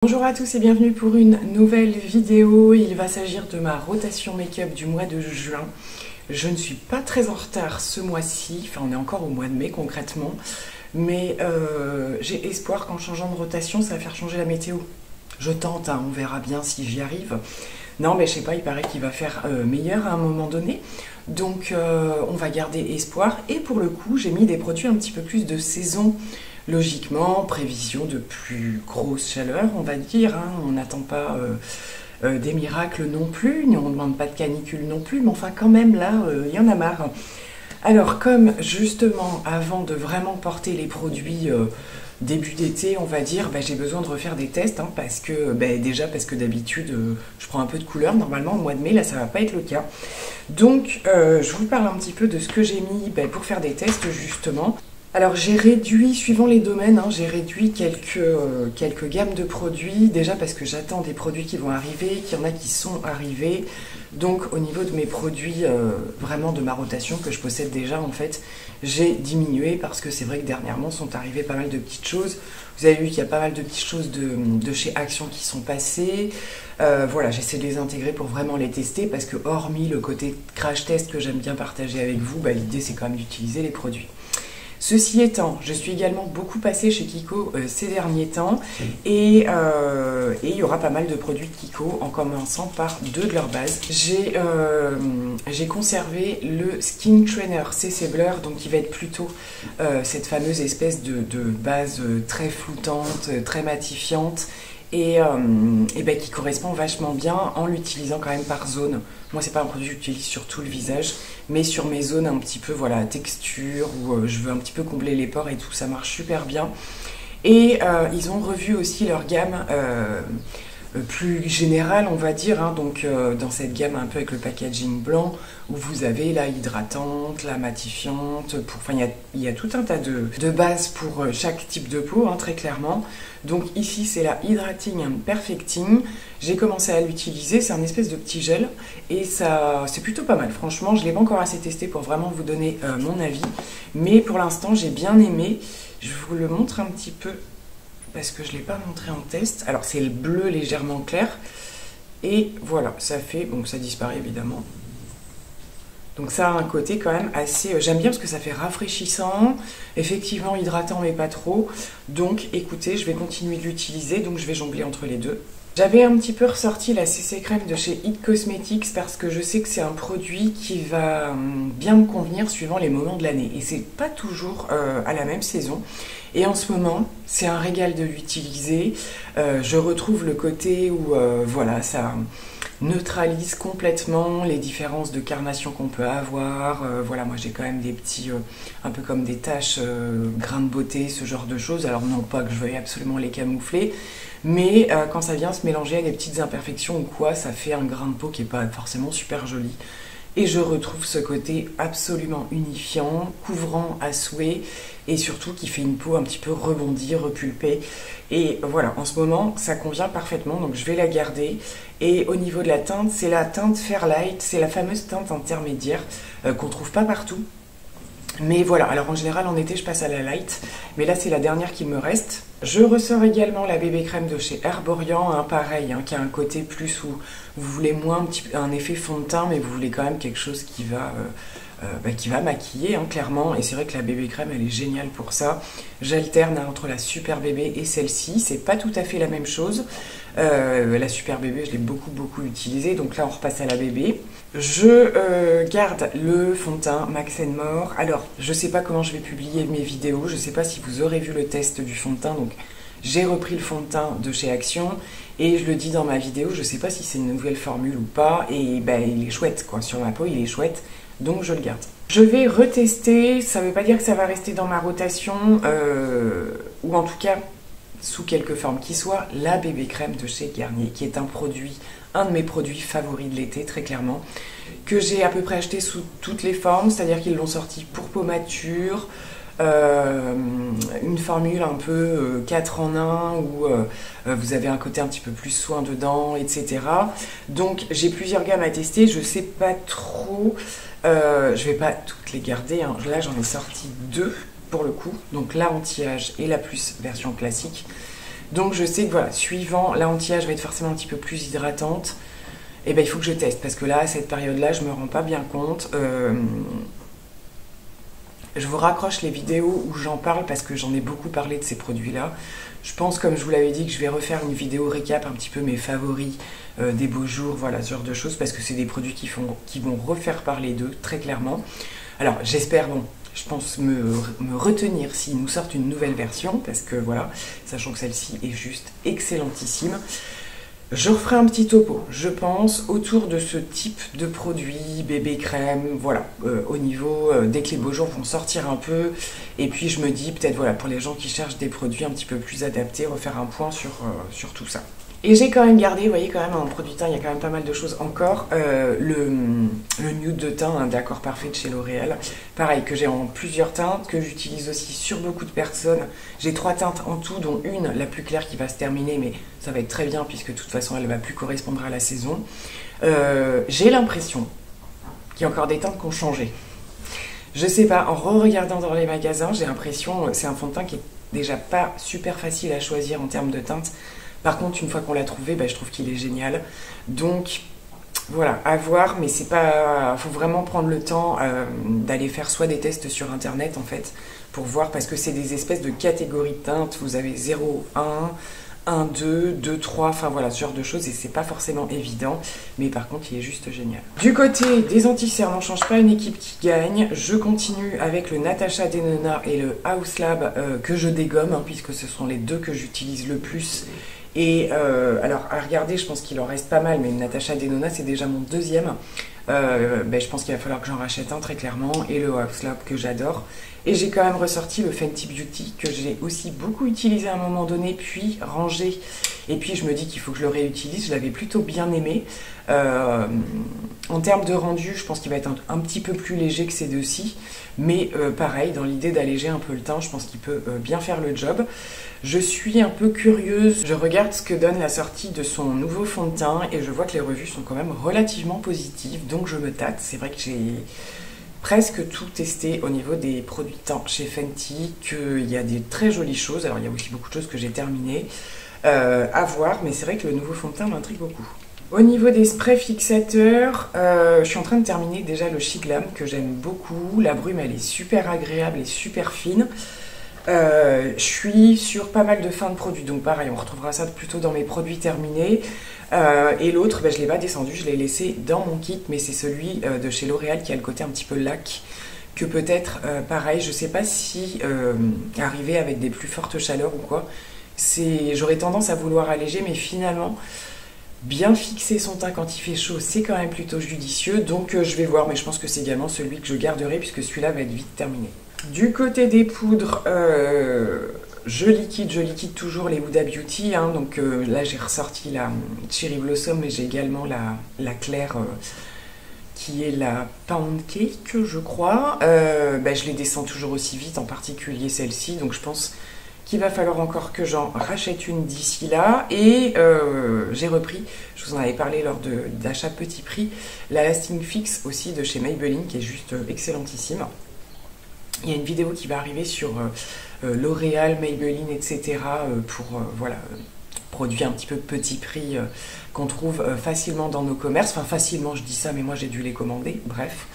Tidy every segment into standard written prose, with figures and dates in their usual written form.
Bonjour à tous et bienvenue pour une nouvelle vidéo. Il va s'agir de ma rotation make-up du mois de juin. Je ne suis pas très en retard ce mois-ci, enfin on est encore au mois de mai concrètement, mais j'ai espoir qu'en changeant de rotation ça va faire changer la météo. Je tente, hein, on verra bien si j'y arrive. Non mais je sais pas, il paraît qu'il va faire meilleur à un moment donné, donc on va garder espoir. Et pour le coup j'ai mis des produits un petit peu plus de saison. Logiquement, prévision de plus grosse chaleur, on va dire, hein. On n'attend pas des miracles non plus, on ne demande pas de canicule non plus, mais enfin quand même là, il y en a marre. Alors comme justement, avant de vraiment porter les produits début d'été, on va dire, j'ai besoin de refaire des tests, hein, parce que d'habitude, je prends un peu de couleur, normalement au mois de mai, là ça va pas être le cas. Donc je vous parle un petit peu de ce que j'ai mis pour faire des tests justement. Alors j'ai réduit, suivant les domaines, hein, j'ai réduit quelques gammes de produits, déjà parce que j'attends des produits qui vont arriver, qu'il y en a qui sont arrivés. Donc au niveau de mes produits, vraiment de ma rotation que je possède déjà en fait, j'ai diminué parce que c'est vrai que dernièrement sont arrivées pas mal de petites choses. Vous avez vu qu'il y a pas mal de petites choses de chez Action qui sont passées. Voilà, j'essaie de les intégrer pour vraiment les tester parce que hormis le côté crash test que j'aime bien partager avec vous, l'idée c'est quand même d'utiliser les produits. Ceci étant, je suis également beaucoup passée chez Kiko ces derniers temps et il y aura pas mal de produits de Kiko en commençant par deux de leurs bases. J'ai conservé le Skin Trainer CC Blur, donc qui va être plutôt cette fameuse espèce de base très floutante, très matifiante et qui correspond vachement bien en l'utilisant quand même par zone. Moi c'est pas un produit que j'utilise sur tout le visage, mais sur mes zones un petit peu voilà texture où je veux un petit peu combler les pores et tout, ça marche super bien. Et ils ont revu aussi leur gamme plus générale on va dire, hein, donc dans cette gamme un peu avec le packaging blanc où vous avez la hydratante, la matifiante, il y a tout un tas de bases pour chaque type de peau, hein, très clairement. Donc ici c'est la Hydrating and Perfecting, j'ai commencé à l'utiliser, c'est un espèce de petit gel et ça c'est plutôt pas mal, franchement je l'ai pas encore assez testé pour vraiment vous donner mon avis, mais pour l'instant j'ai bien aimé. Je vous le montre un petit peu parce que je ne l'ai pas montré en test. Alors c'est le bleu légèrement clair et voilà, ça fait, bon ça disparaît évidemment. Donc ça a un côté quand même assez, j'aime bien parce que ça fait rafraîchissant, effectivement hydratant mais pas trop. Donc écoutez, je vais continuer de l'utiliser, donc je vais jongler entre les deux. J'avais un petit peu ressorti la CC Crème de chez It Cosmetics parce que je sais que c'est un produit qui va bien me convenir suivant les moments de l'année. Et c'est pas toujours à la même saison. Et en ce moment, c'est un régal de l'utiliser. Je retrouve le côté où voilà, ça neutralise complètement les différences de carnation qu'on peut avoir. Voilà, moi j'ai quand même des petits, un peu comme des taches, grains de beauté, ce genre de choses. Alors non pas que je veuille absolument les camoufler, mais quand ça vient se mélanger à des petites imperfections ou quoi, ça fait un grain de peau qui n'est pas forcément super joli. Et je retrouve ce côté absolument unifiant, couvrant à souhait, et surtout qui fait une peau un petit peu rebondie, repulpée. Et voilà, en ce moment, ça convient parfaitement, donc je vais la garder. Et au niveau de la teinte, c'est la teinte Fairlight, c'est la fameuse teinte intermédiaire qu'on ne trouve pas partout. Mais voilà, alors en général en été je passe à la light, mais là c'est la dernière qui me reste. Je ressors également la bébé crème de chez Herborian, hein, pareil, hein, qui a un côté plus où vous voulez moins un effet fond de teint, mais vous voulez quand même quelque chose qui va maquiller, hein, clairement. Et c'est vrai que la bébé crème elle est géniale pour ça. J'alterne entre la super bébé et celle-ci, c'est pas tout à fait la même chose. La super bébé je l'ai beaucoup utilisée, donc là on repasse à la bébé. Je garde le fond de teint Max & More. Alors je sais pas comment je vais publier mes vidéos, je sais pas si vous aurez vu le test du fond de teint, donc j'ai repris le fond de teint de chez Action et je le dis dans ma vidéo, je sais pas si c'est une nouvelle formule ou pas, et il est chouette quoi, sur ma peau il est chouette, donc je le garde. Je vais retester, ça veut pas dire que ça va rester dans ma rotation, ou en tout cas sous quelque forme qui soit, la bébé crème de chez Garnier, qui est un de mes produits favoris de l'été, très clairement, que j'ai à peu près acheté sous toutes les formes, c'est-à-dire qu'ils l'ont sorti pour peau mature, une formule un peu 4 en 1 où vous avez un côté un petit peu plus soin dedans, etc. Donc j'ai plusieurs gammes à tester, je sais pas trop, je vais pas toutes les garder, hein. Là j'en ai sorti deux pour le coup, donc la anti-âge et la plus version classique. Donc je sais que voilà, suivant, l'anti-âge va être forcément un petit peu plus hydratante. Et ben il faut que je teste, parce que là, à cette période-là, je me rends pas bien compte. Je vous raccroche les vidéos où j'en parle parce que j'en ai beaucoup parlé de ces produits-là. Je pense, comme je vous l'avais dit, que je vais refaire une vidéo récap, un petit peu mes favoris des beaux jours, voilà, ce genre de choses, parce que c'est des produits qui vont refaire parler d'eux, très clairement. Alors, j'espère, bon, je pense me retenir s'ils nous sortent une nouvelle version, parce que voilà, sachant que celle-ci est juste excellentissime. Je referai un petit topo, je pense, autour de ce type de produit, bébé crème, voilà, au niveau, dès que les beaux jours vont sortir un peu, et puis je me dis, peut-être, voilà, pour les gens qui cherchent des produits un petit peu plus adaptés, refaire un point sur tout ça. Et j'ai quand même gardé, vous voyez, quand même, en produit teint, il y a quand même pas mal de choses encore. Le nude de teint, un d'accord parfait de chez L'Oréal. Pareil, que j'ai en plusieurs teintes, que j'utilise aussi sur beaucoup de personnes. J'ai 3 teintes en tout, dont une, la plus claire, qui va se terminer, mais ça va être très bien, puisque de toute façon, elle ne va plus correspondre à la saison. J'ai l'impression qu'il y a encore des teintes qui ont changé. Je sais pas, en re-regardant dans les magasins, j'ai l'impression, c'est un fond de teint qui est déjà pas super facile à choisir en termes de teinte. Par contre, une fois qu'on l'a trouvé, bah, je trouve qu'il est génial. Donc, voilà, à voir, mais c'est pas... faut vraiment prendre le temps d'aller faire soit des tests sur Internet, en fait, pour voir, parce que c'est des espèces de catégories de teintes. Vous avez 0, 1, 2, 2, 3, enfin voilà, ce genre de choses, et c'est pas forcément évident, mais par contre, il est juste génial. Du côté des anti-cernes, on change pas une équipe qui gagne. Je continue avec le Natasha Denona et le House Lab que je dégomme, hein, puisque ce sont les deux que j'utilise le plus. Et alors à regarder, je pense qu'il en reste pas mal, mais le Natasha Denona c'est déjà mon deuxième. Je pense qu'il va falloir que j'en rachète un très clairement, et le House Lab que j'adore. Et j'ai quand même ressorti le Fenty Beauty que j'ai aussi beaucoup utilisé à un moment donné, puis rangé. Et puis je me dis qu'il faut que je le réutilise, je l'avais plutôt bien aimé. En termes de rendu, je pense qu'il va être un petit peu plus léger que ces deux-ci. Mais pareil, dans l'idée d'alléger un peu le teint, je pense qu'il peut bien faire le job. Je suis un peu curieuse, je regarde ce que donne la sortie de son nouveau fond de teint et je vois que les revues sont quand même relativement positives, donc je me tâte. C'est vrai que j'ai presque tout testé au niveau des produits de teint chez Fenty, qu'il y a des très jolies choses, alors il y a aussi beaucoup de choses que j'ai terminées à voir, mais c'est vrai que le nouveau fond de teint m'intrigue beaucoup. Au niveau des sprays fixateurs, je suis en train de terminer déjà le She Glam que j'aime beaucoup. La brume elle est super agréable et super fine. Je suis sur pas mal de fins de produits, donc pareil, on retrouvera ça plutôt dans mes produits terminés. Et l'autre, je ne l'ai pas descendu, je l'ai laissé dans mon kit, mais c'est celui de chez L'Oréal qui a le côté un petit peu lac, que peut-être, pareil, je ne sais pas si arriver avec des plus fortes chaleurs ou quoi, j'aurais tendance à vouloir alléger, mais finalement, bien fixer son teint quand il fait chaud, c'est quand même plutôt judicieux, donc je vais voir, mais je pense que c'est également celui que je garderai, puisque celui-là va être vite terminé. Du côté des poudres, je liquide toujours les Huda Beauty, hein, donc là j'ai ressorti la Cherry Blossom, mais j'ai également la claire qui est la Pound Cake, je crois. Je les descends toujours aussi vite, en particulier celle-ci, donc je pense qu'il va falloir encore que j'en rachète une d'ici là. Et j'ai repris, je vous en avais parlé lors d'achat petit prix, la Lasting Fix aussi de chez Maybelline, qui est juste excellentissime. Il y a une vidéo qui va arriver sur L'Oréal, Maybelline, etc. Pour voilà, produits un petit peu petit prix qu'on trouve facilement dans nos commerces. Enfin, facilement, je dis ça, mais moi j'ai dû les commander. Bref,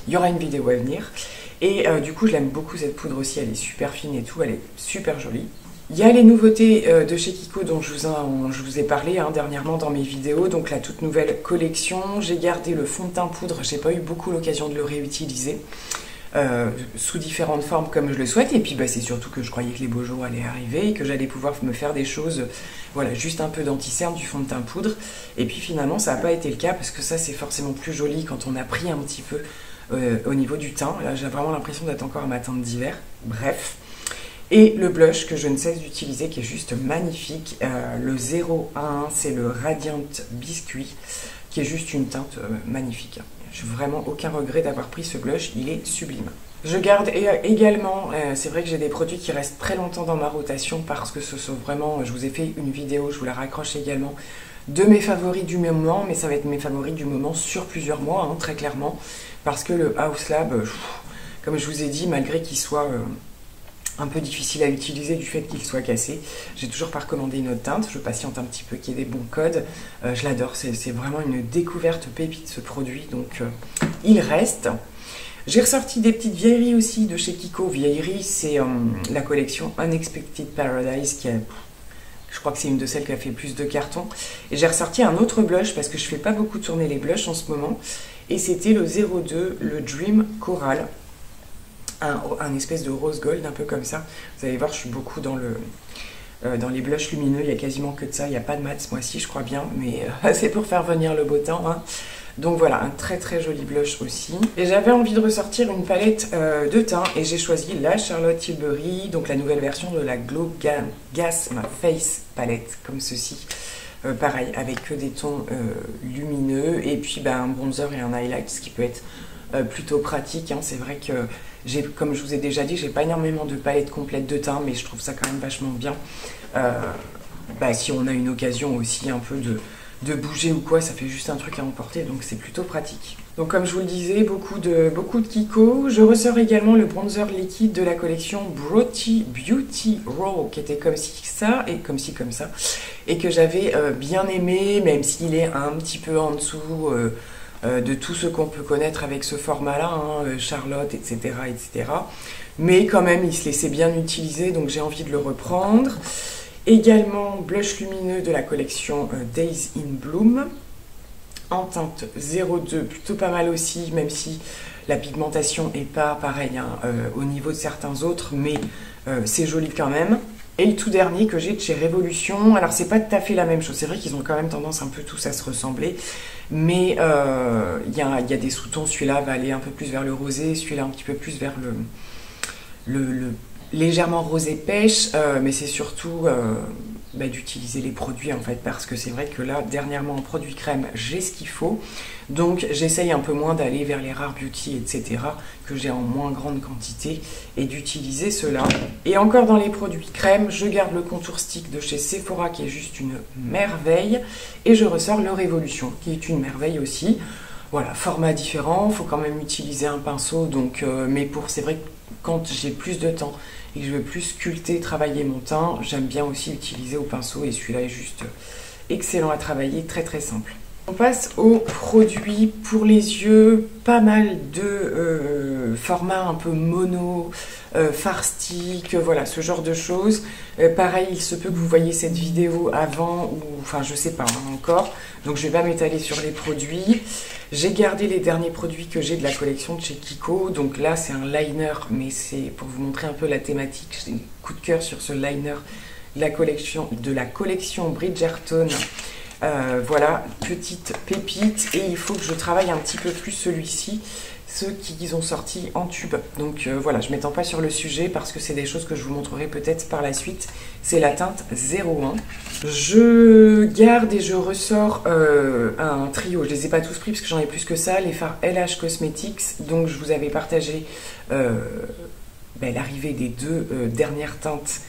il y aura une vidéo à venir. Et du coup, je l'aime beaucoup cette poudre aussi. Elle est super fine et tout. Elle est super jolie. Il y a les nouveautés de chez Kiko dont je vous ai parlé dernièrement dans mes vidéos. Donc la toute nouvelle collection. J'ai gardé le fond de teint poudre. J'ai pas eu beaucoup l'occasion de le réutiliser. Sous différentes formes comme je le souhaite, et puis c'est surtout que je croyais que les beaux jours allaient arriver et que j'allais pouvoir me faire des choses, voilà, juste un peu d'anti-cerne, du fond de teint poudre, et puis finalement ça n'a pas été le cas, parce que ça c'est forcément plus joli quand on a pris un petit peu au niveau du teint. Là j'ai vraiment l'impression d'être encore à ma teinte d'hiver, bref. Et le blush que je ne cesse d'utiliser, qui est juste magnifique, le 01, c'est le Radiant Biscuit, qui est juste une teinte magnifique. Je n'ai vraiment aucun regret d'avoir pris ce blush, il est sublime. Je garde également, c'est vrai que j'ai des produits qui restent très longtemps dans ma rotation, parce que ce sont vraiment, je vous ai fait une vidéo, je vous la raccroche également, de mes favoris du moment, mais ça va être mes favoris du moment sur plusieurs mois, très clairement, parce que le House Lab, comme je vous ai dit, malgré qu'il soit un peu difficile à utiliser du fait qu'il soit cassé. J'ai toujours pas recommandé une autre teinte, je patiente un petit peu qu'il y ait des bons codes. Je l'adore, c'est vraiment une découverte pépite ce produit, donc il reste. J'ai ressorti des petites vieilleries aussi de chez Kiko. Vieilleries, c'est la collection Unexpected Paradise qui a... Je crois que c'est une de celles qui a fait plus de cartons. Et j'ai ressorti un autre blush parce que je fais pas beaucoup tourner les blushs en ce moment. Et c'était le 02, le Dream Coral. Un espèce de rose gold, un peu comme ça. Vous allez voir, je suis beaucoup dans les blushs lumineux. Il y a quasiment que de ça. Il n'y a pas de mat ce mois-ci, je crois bien. Mais c'est pour faire venir le beau temps, hein. Donc voilà, un très très joli blush aussi. Et j'avais envie de ressortir une palette de teint et j'ai choisi la Charlotte Tilbury, donc la nouvelle version de la Glow Gas Face palette, comme ceci. Pareil, avec que des tons lumineux et puis un bronzer et un highlight, ce qui peut être plutôt pratique, hein. C'est vrai que comme je vous ai déjà dit, j'ai pas énormément de palettes complètes de teint, mais je trouve ça quand même vachement bien. Si on a une occasion aussi un peu de bouger ou quoi, ça fait juste un truc à emporter, donc c'est plutôt pratique. Donc comme je vous le disais, beaucoup de Kiko. Je ressors également le bronzer liquide de la collection Beauty Raw, qui était comme ci ça et comme ci comme ça, et que j'avais bien aimé, même s'il est un petit peu en dessous de tout ce qu'on peut connaître avec ce format-là, hein, Charlotte, etc., etc. Mais quand même, il se laissait bien utiliser, donc j'ai envie de le reprendre. Également, blush lumineux de la collection Days in Bloom, en teinte 02, plutôt pas mal aussi, même si la pigmentation n'est pas pareille, hein, au niveau de certains autres, mais c'est joli quand même. Et le tout dernier que j'ai de chez Révolution, alors c'est pas tout à fait la même chose, c'est vrai qu'ils ont quand même tendance un peu tous à se ressembler, mais il y a des sous-tons, celui-là va aller un peu plus vers le rosé, celui-là un petit peu plus vers le légèrement rosé pêche, mais c'est surtout d'utiliser les produits en fait, parce que c'est vrai que là dernièrement en produit crème j'ai ce qu'il faut, donc j'essaye un peu moins d'aller vers les Rare Beauty etc. que j'ai en moins grande quantité et d'utiliser cela. Et encore dans les produits crème, je garde le contour stick de chez Sephora qui est juste une merveille et je ressors le Révolution qui est une merveille aussi. Voilà, format différent, il faut quand même utiliser un pinceau, donc, mais c'est vrai que quand j'ai plus de temps et que je veux plus sculpter, travailler mon teint, j'aime bien aussi utiliser au pinceau et celui-là est juste excellent à travailler, très très simple. On passe aux produits pour les yeux, pas mal de formats un peu mono, fard stick, voilà, ce genre de choses. Pareil, il se peut que vous voyez cette vidéo avant, ou enfin je sais pas hein, encore, donc je vais pas m'étaler sur les produits. J'ai gardé les derniers produits que j'ai de la collection de chez Kiko, donc là c'est un liner, mais c'est pour vous montrer un peu la thématique, j'ai un coup de cœur sur ce liner de la collection Bridgerton. Voilà, petite pépite, et il faut que je travaille un petit peu plus celui-ci, ceux qu'ils ont sortis en tube. Donc voilà, je ne m'étends pas sur le sujet parce que c'est des choses que je vous montrerai peut-être par la suite. C'est la teinte 01. Je garde et je ressors un trio. Je ne les ai pas tous pris parce que j'en ai plus que ça. Les fards LH Cosmetics. Donc je vous avais partagé l'arrivée des deux dernières teintes.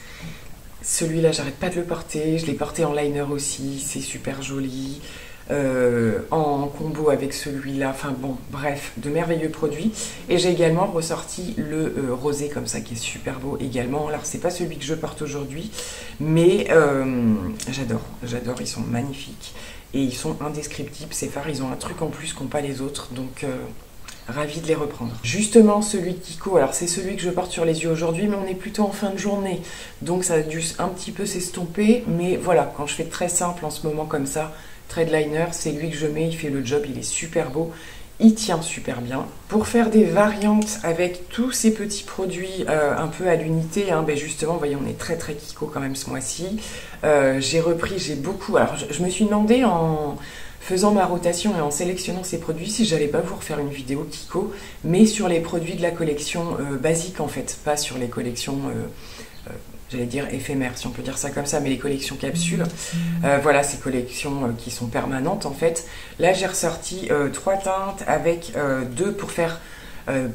Celui-là, j'arrête pas de le porter. Je l'ai porté en liner aussi. C'est super joli. En combo avec celui-là, enfin bon, bref, de merveilleux produits. Et j'ai également ressorti le rosé comme ça qui est super beau également. Alors c'est pas celui que je porte aujourd'hui, mais j'adore, ils sont magnifiques et ils sont indescriptibles. Ces fards, ils ont un truc en plus qu'ont pas les autres, donc ravie de les reprendre. Justement, celui de Kiko, alors c'est celui que je porte sur les yeux aujourd'hui, mais on est plutôt en fin de journée, donc ça a dû un petit peu s'estomper, mais voilà, quand je fais très simple en ce moment comme ça, Thread liner, c'est lui que je mets, il fait le job, il est super beau, il tient super bien. Pour faire des variantes avec tous ces petits produits un peu à l'unité, hein, justement, vous voyez, on est très très Kiko quand même ce mois-ci. J'ai beaucoup, alors je me suis demandé en faisant ma rotation et en sélectionnant ces produits si j'allais pas vous refaire une vidéo Kiko, mais sur les produits de la collection basique en fait, pas sur les collections j'allais dire éphémères, si on peut dire ça comme ça, mais les collections capsules. Voilà, ces collections qui sont permanentes en fait. Là, j'ai ressorti 3 teintes avec 2 pour faire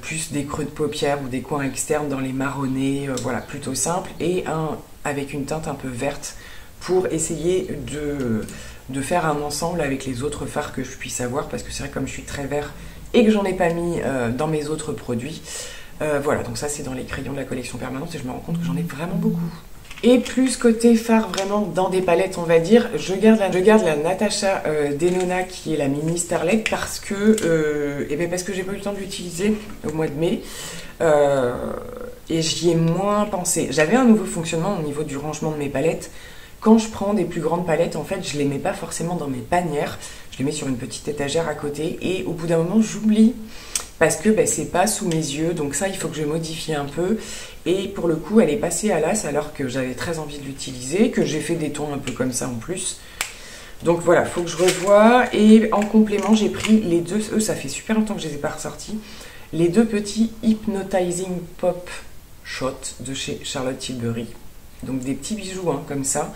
plus des creux de paupières ou des coins externes dans les marronnés, voilà, plutôt simple, et un avec une teinte un peu verte pour essayer de faire un ensemble avec les autres fards que je puisse avoir, parce que c'est vrai, comme je suis très vert et que j'en ai pas mis dans mes autres produits, Voilà, donc ça c'est dans les crayons de la collection permanente et je me rends compte que j'en ai vraiment beaucoup. Et plus côté phare, vraiment dans des palettes, on va dire, je garde la Natasha Denona qui est la mini Starlet parce que j'ai pas eu le temps de l'utiliser au mois de mai et j'y ai moins pensé. J'avais un nouveau fonctionnement au niveau du rangement de mes palettes. Quand je prends des plus grandes palettes, en fait, je les mets pas forcément dans mes panières, je les mets sur une petite étagère à côté et au bout d'un moment, j'oublie. Parce que c'est pas sous mes yeux, donc ça il faut que je modifie un peu. Et pour le coup elle est passée à l'as alors que j'avais très envie de l'utiliser, que j'ai fait des tons un peu comme ça en plus. Donc voilà, faut que je revoie. Et en complément j'ai pris les deux, ça fait super longtemps que je les ai pas ressortis, les deux petits Hypnotizing Pop Shot de chez Charlotte Tilbury. Donc des petits bijoux comme ça,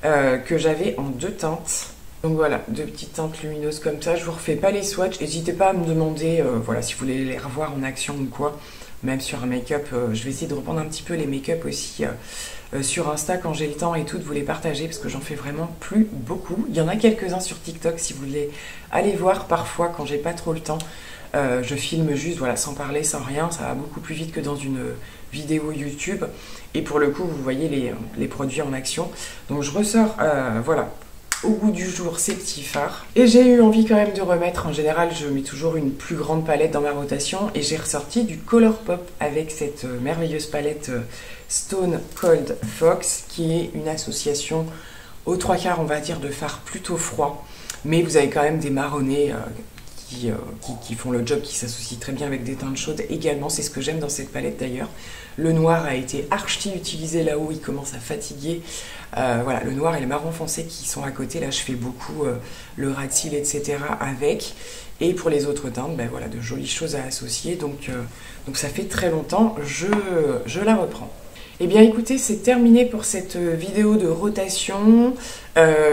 que j'avais en 2 teintes. Donc voilà, 2 petites teintes lumineuses comme ça. Je vous refais pas les swatchs. N'hésitez pas à me demander voilà, si vous voulez les revoir en action ou quoi. Même sur un make-up. Je vais essayer de reprendre un petit peu les make-up aussi sur Insta quand j'ai le temps et tout, de vous les partager parce que j'en fais vraiment plus beaucoup. Il y en a quelques-uns sur TikTok si vous voulez aller voir parfois quand j'ai pas trop le temps. Je filme juste, voilà, sans parler, sans rien. Ça va beaucoup plus vite que dans une vidéo YouTube. Et pour le coup, vous voyez les produits en action. Donc je ressors, voilà, au goût du jour ces petits fards. Et j'ai eu envie quand même de remettre, en général je mets toujours une plus grande palette dans ma rotation et j'ai ressorti du Colourpop avec cette merveilleuse palette Stone Cold Fox qui est une association aux 3/4 on va dire de fards plutôt froids, mais vous avez quand même des marronnés qui font le job, qui s'associent très bien avec des teintes chaudes également. C'est ce que j'aime dans cette palette d'ailleurs. Le noir a été archi utilisé là-haut, il commence à fatiguer. Voilà, le noir et le marron foncé qui sont à côté, là je fais beaucoup le ras de cils, etc. avec. Et pour les autres teintes, voilà, de jolies choses à associer. Donc ça fait très longtemps, je la reprends. Eh bien écoutez, c'est terminé pour cette vidéo de rotation.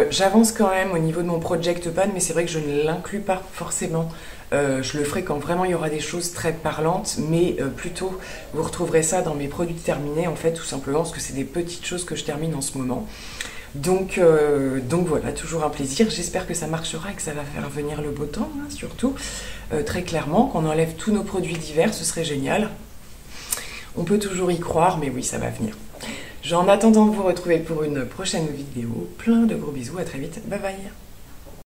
J'avance quand même au niveau de mon project pan, mais c'est vrai que je ne l'inclus pas forcément. Je le ferai quand vraiment il y aura des choses très parlantes, mais plutôt vous retrouverez ça dans mes produits terminés en fait, tout simplement parce que c'est des petites choses que je termine en ce moment. Donc voilà, toujours un plaisir. J'espère que ça marchera et que ça va faire venir le beau temps, surtout. Très clairement, qu'on enlève tous nos produits d'hiver, ce serait génial. On peut toujours y croire, mais oui, ça va venir. En attendant de vous retrouver pour une prochaine vidéo, plein de gros bisous, à très vite, bye bye.